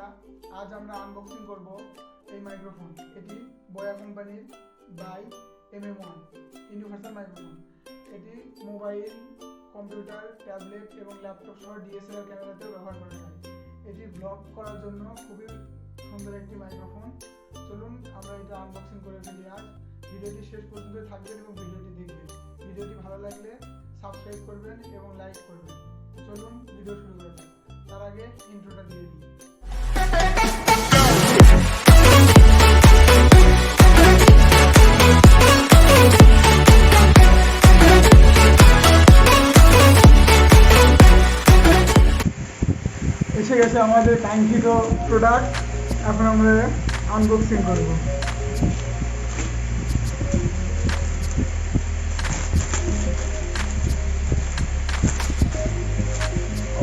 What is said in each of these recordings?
বন্ধুরা, আজ আমরা আনবক্সিং করব এই মাইক্রোফোন। এটি বয়া কোম্পানির বাই MM1 ইউনিভার্সাল মাইক্রোফোন। এটি মোবাইল, কম্পিউটার, ট্যাবলেট এবং ল্যাপটপ সহ DSLR ক্যামেরাতেও ব্যবহার করা যায়। এটি ব্লগ করার জন্য খুবই সুন্দর একটি মাইক্রোফোন। চলুন আমরা এটা আনবক্সিং করে ফেলি আজ। ভিডিওটি শেষ পর্যন্ত থাকবেন এবং ভিডিওটি দেখবেন। ভিডিওটি ভালো লাগলে সাবস্ক্রাইব করবেন এবং লাইক করবেন। চলুন ভিডিও শুরু করা যাক। তার আগে ইন্ট্রোটা দিয়ে দিই। এসে গেছে আমাদের কাঙ্ক্ষিত প্রোডাক্ট। এখন আমরা আনবক্সিং করব।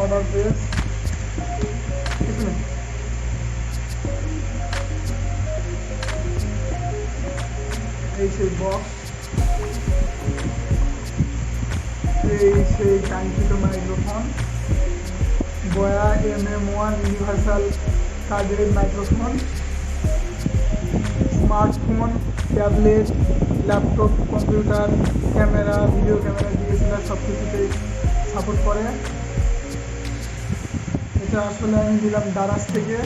অর্ডার প্লেস এই সেই বক্স, এই সেই কাঙ্ক্ষিত মাইক্রোফোন বয়া MM1 ইউনিভার্সাল কাজের microphone. Smartphone, tablet, laptop, computer, camera, video camera, DSLR সব কিছুতেই সাপোর্ট করে। এটা আসলে আমি দিলাম দারাজ থেকে।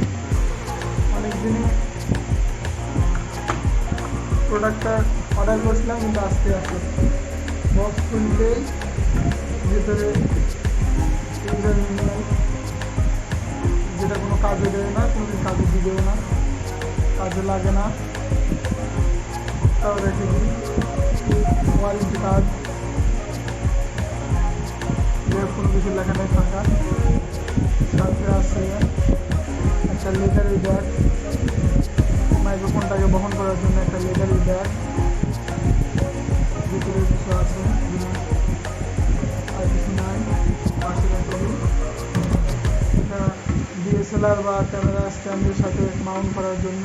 অনেকদিনই প্রোডাক্টটা অর্ডার করছিলাম, কিন্তু আজকে আসলে বক্স খুলতেই ভিতরে ইউজার ম্যানুয়াল, যেটা কোনো কাজে দেয় না, কোনোদিন কাজে দিবেও না, কাজে লাগে না, তাও রেখে দিই। ওয়ারেন্টি কার্ড, কোনো কিছু লেখা নেই, ফাঁকা। সাথে আছে একটা লেদারের ব্যাগ, মাইক্রোফোনটাকে বহন করার জন্য একটা লেদারের ব্যাগ। ভিতরে কিছু আছে আর কিছু নাই। এটা DSLR বা ক্যামেরা স্ট্যান্ডের সাথে মাউন্ট করার জন্য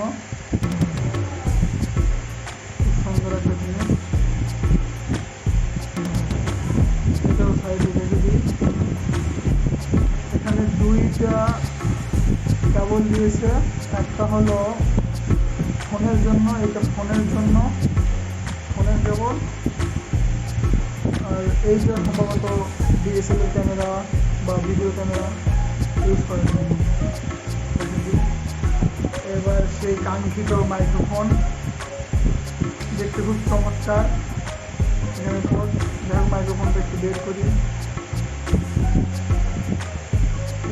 খুব সুন্দর একটা জিনিস। এটাও সাইডে রেখে দিই। এখানে দুইটা কেবল দিয়েছে, একটা হলো ফোনের জন্য, এটা ফোনের জন্য, ফোনের কেবল, আর এইটা সম্ভবত DSLR ক্যামেরা বা ভিডিও ক্যামেরা ইউজ করার জন্য। এবার সেই কাঙ্ক্ষিত মাইক্রোফোন, দেখতে খুব চমৎকার। এখানে মাইক্রোফোনটা একটু বের করি।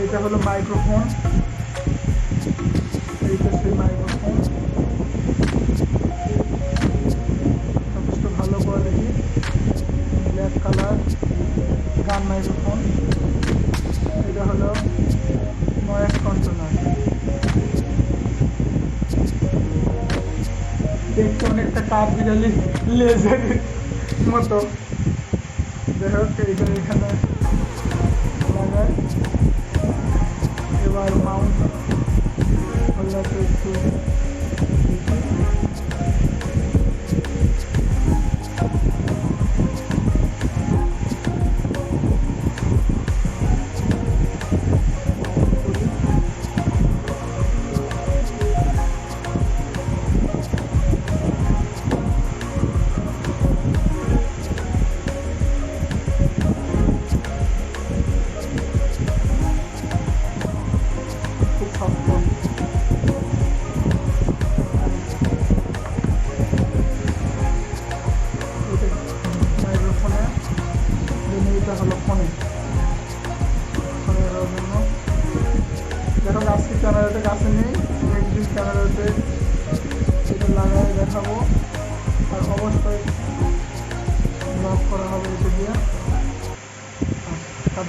এটা হলো মাইক্রোফোন, এইটা সেই মাইক্রোফোন, যথেষ্ট ভালো কোয়ালিটি, ব্ল্যাক কালার গান মাইক্রোফোন। এটা হলো নয়েজ কন্ট্রোলার। দেখতে অনেকটা কাঠ বিড়ালি লেজারের মতো। যাই হোক, এইটা এখানে লাগায়। এবার মাউন্ট হোল্ডারটা একটু মাইক্রোফোনে, এটা হলো ফোনে দেওয়ার জন্য। দেখো আজকে ক্যামেরাতে কাছে নেই, নেক্সট দিন ক্যামেরাতে এটা লাগাই দেখাবো। আর অবশ্যই ব্লগ করা হবে এটা দিয়ে। আচ্ছা,